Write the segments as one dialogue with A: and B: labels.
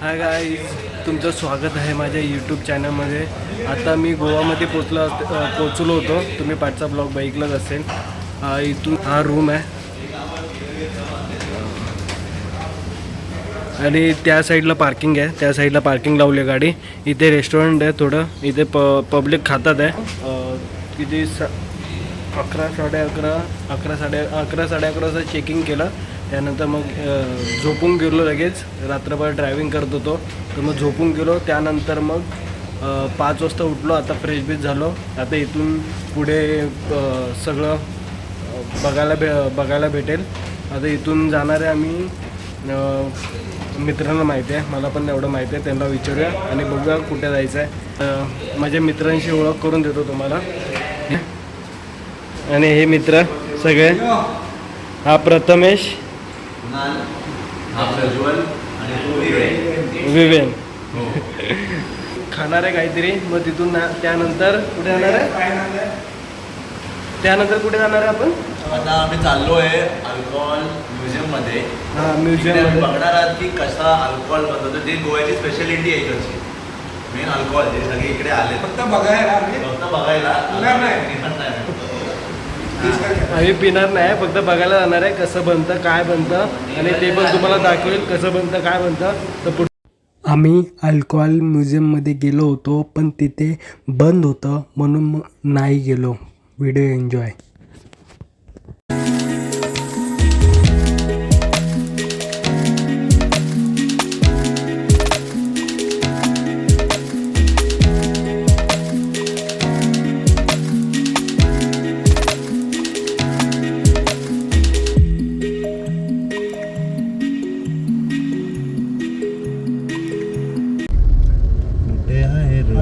A: Hi guys, तुमचं स्वागत आहे माझ्या यूट्यूब चॅनलमध्ये. आता मी गोवामध्ये पोचलो होतो. तुम्ही पाठचा ब्लॉग बघितलाच असेल. इथून हा रूम आहे आणि त्या साईडला पार्किंग आहे. त्या साईडला पार्किंग लावली गाडी. इथे रेस्टॉरंट आहे थोडं. इथे पब्लिक खातात आहे. किती 11 साडे 11 चेकिंग केलं. त्यानंतर मग झोपून गेलो. लगेच रात्रभर ड्रायव्हिंग करत होतो तर मग झोपून गेलो. त्यानंतर मग 5 वाजता उठलो. आता फ्रेश झालो. आता इथून पुढे सगळं बघायला भेटेल. आता इथून जाणार आहे आम्ही. मित्रांना माहिती आहे, मला पण एवढं माहिती आहे. त्यांना विचारूया आणि बघूया कुठे जायचं आहे. माझ्या मित्रांशी ओळख करून देतो तुम्हाला. आणि हे मित्र सगळे, हा प्रथमेश, विवेन खाणार आहे काहीतरी. मग तिथून त्यानंतर कुठे जाणार आहे? त्यानंतर कुठे जाणार आहे आपण?
B: आता आम्ही चाललो आहे अल्कोहोल म्युझियममध्ये.
A: हां, म्युझियम
B: बघणार आहात की कसा अल्कोहोल बनवतो. ती गोव्याची स्पेशालिटी आहे इकडची. मेन अल्कोहोल जे सगळे इकडे आले फक्त बघायला.
A: आम्ही पिणार नाही, फक्त बघायला जाणार आहे कसं बनतं, काय बनतं. आणि ते पण तुम्हाला दाखवेल कसं बनतं, काय बनतं. तर आम्ही अल्कोहोल म्युझियममध्ये गेलो होतो, पण तिथे बंद होतं म्हणून नाही गेलो. Video enjoy.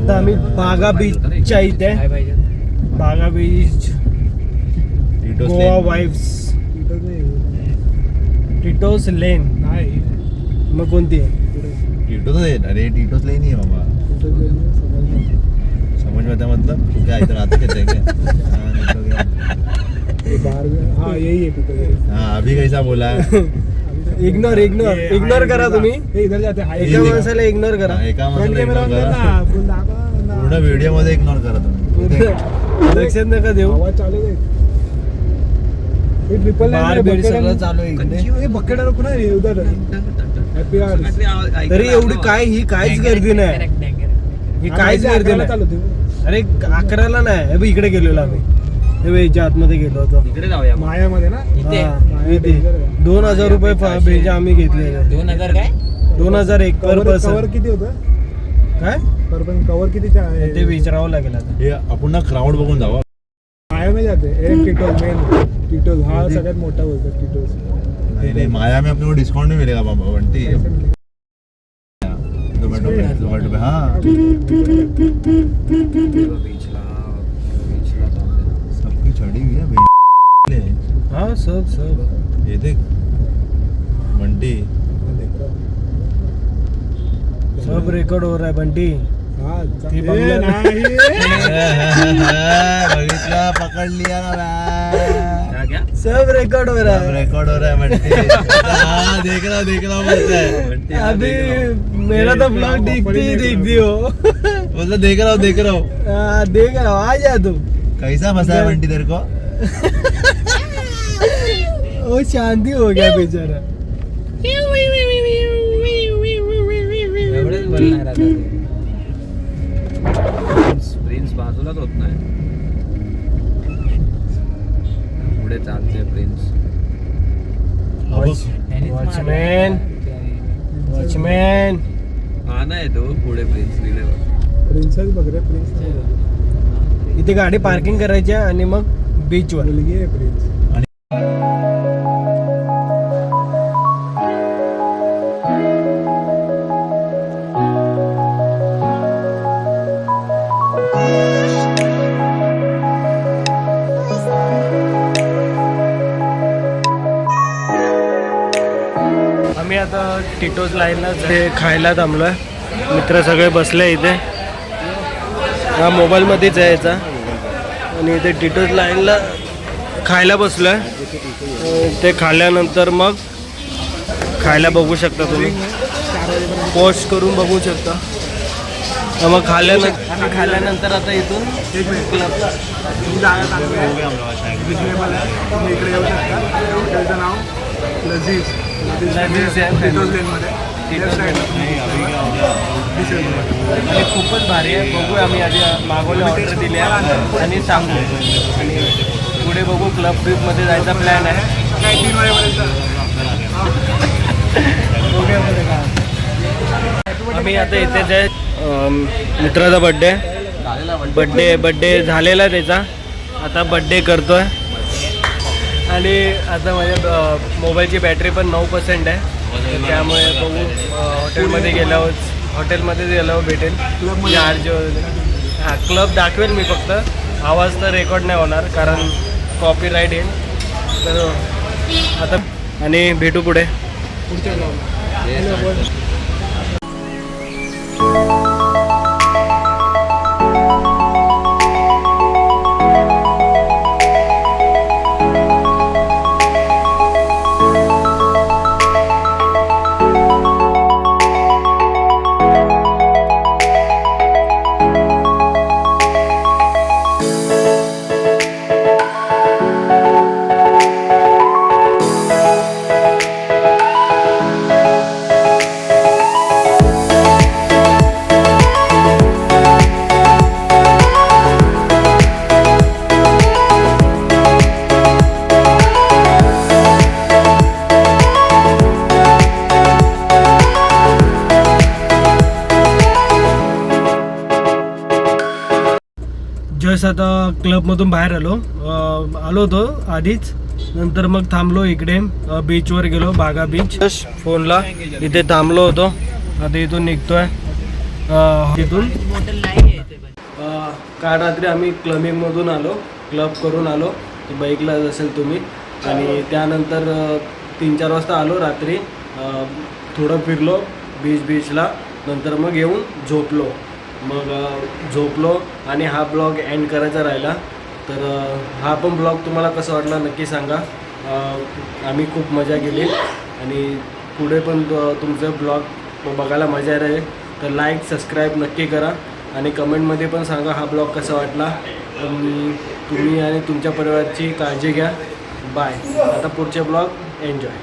A: आता आम्ही बागा बीचच्या इथे. बागा बीच, गोवा वाईब्स, टिटोस लेन. मग कोणती आहे?
B: टिटोस लेन. अरे टिटोस लेन ही है बाबा. समझ में आता मतलब तू क्या इधर आता कहते हैं क्या?
C: हाँ यही है टिटोस.
B: हाँ अभी कैसा बोला है?
A: इग्नोर करा तुम्ही.
C: इधर जाते हैं.
A: एका माणसाला इग्नोर करा.
B: एका माणसाला इग्नोर करा. पूर्ण व्हिडिओ मध्ये इग्नोर करा तुम्ही.
A: लक्षात नका देऊ.
C: आवाज चालू आहे. हे ट्रिपल
A: बार बीड सगळं चालू आहे.
C: हे बकेट रुक ना उधर. Happy hours.
A: तरी एवढी ही काहीच गर्दी नाही. ही काहीच गर्दी नाही. अरे 11ला नाही. हे इकडे गेलेलो आम्ही. हे याच्या आतमध्ये गेलो होतो.
D: इकडे जाऊया आपण.
C: मायामध्ये ना.
A: इथे 2000 रुपये भेज आम्ही घेतले.
D: 2000 काय?
A: 2001 पर पर्सन.
C: कवर किती होतं?
A: काय
C: पर पण कवर कितीच्या आहे
A: ते विचारावं लागेल आता.
B: हे आपण ना क्राऊड बघून जावा.
C: माया में जाते. एक टिटोस मेन टिटोस हा सगळ्यात मोठा बोलतात टिटोस.
B: नहीं माया में अपने को डिस्काउंट नहीं मिलेगा बाबा बंटी. जोमैटो पे हाँ सबकी चढ़ी हुई है.
A: हाँ सब
B: ये देख बंटी
A: सब रिकॉर्ड हो रहा है बंटी.
C: हा
A: ती बघणार
C: नाही.
B: बघितला पकड़ लिया ना.
D: क्या?
A: सब रिकॉर्ड हो रहा है.
B: रिकॉर्ड हो रहा है बंटी. हाँ देख रहा बोलता है.
A: अभी मेरा तो ब्लॉग दिखती हो.
B: बोलता देख रहा हूँ
A: देख रहा हूँ. आ जा तू.
B: कैसा फंसा है बंटी तेरे को?
A: वो शांति हो गया बेचारा.
D: एवढेच बोलणार आता ते. प्रिन्स बाजूलाच होत नाही. पुढे चालते प्रिन्स. वॉचमॅन हा नाही तो पुढे प्रिन्स लिहिल्यावर.
C: प्रिन्सेस बघ रे. प्रिन्स
A: इथे गाडी पार्किंग करायची आणि मग बीचवर.
C: मुलगी आहे प्रिन्स.
A: आम्ही आता टिटोस लाईनला खायला थांबलोय. मित्र सगळे बसले इथे. हा मोबाईलमध्येच आहे याचा. आणि इथे टिटोस लाईनला खायला बसलोय. ते खाल्ल्यानंतर मग खायला बघू शकता तुम्ही,
C: 4 वाजेपर्यंत
A: पोस्ट करून बघू शकता. मग खाल्ल्यानंतर आता इथून क्लबला
C: ही जागा चांगली आहे, रिजनेबल आहे. तुम्ही इकडे येऊ शकता. हॉटेलचं नाव लजीज टिटोज लेनमध्ये लेफ्ट साईडला दिसेल तुम्हाला.
A: आणि खूपच भारी आहे. बघूया, आम्ही आधी मागवले, ऑर्डर दिली आहे आणि सांगू. आणि पुढे बघू, क्लब ट्रिपमध्ये जायचा प्लॅन आहे.
C: काय 3 वाजेपर्यंत
A: बघूया मध्ये काय. आम्ही आता इथेच आहे. मित्राचा बड्डे झालेला आहे त्याचा. आता बड्डे करतोय. आणि आता माझ्या मोबाईलची बॅटरी पण 9% आहे. त्यामुळे बघू हॉटेलमध्ये गेल्यावर भेटेल चार्ज. हां, क्लब दाखवेल मी, फक्त आवाज तर रेकॉर्ड नाही होणार कारण कॉपीराईट येईल. तर आता आणि भेटू पुढे.
C: पुढच्या ब्लॉगला.
A: जस्ट आता क्लबमधून बाहेर आलो होतो आधीच. नंतर मग थांबलो इकडे, बीचवर गेलो, बागा बीच. जस्ट फोनला इथे थांबलो होतो. आता इथून निघतोय. तिथून काल रात्री आम्ही क्लबिंगमधून आलो, क्लब करून आलो. बाईकला असेल तुम्ही. आणि त्यानंतर 3-4 वाजता आलो रात्री. थोडं फिरलो बीचला. नंतर मग येऊन झोपलो. आणि हा ब्लॉग एंड करायचा राहिला. तर हा पण ब्लॉग तुम्हाला कसा वाटला नक्की सांगा. आम्ही खूप मजा केली आणि पुढे पण तुमचं ब्लॉग बघायला मजा राहील. तर लाईक सबस्क्राईब नक्की करा आणि कमेंटमध्ये पण सांगा हा ब्लॉग कसा वाटला. तुम्ही आणि तुमच्या परिवाराची काळजी घ्या. बाय. आता पुढचे ब्लॉग एन्जॉय.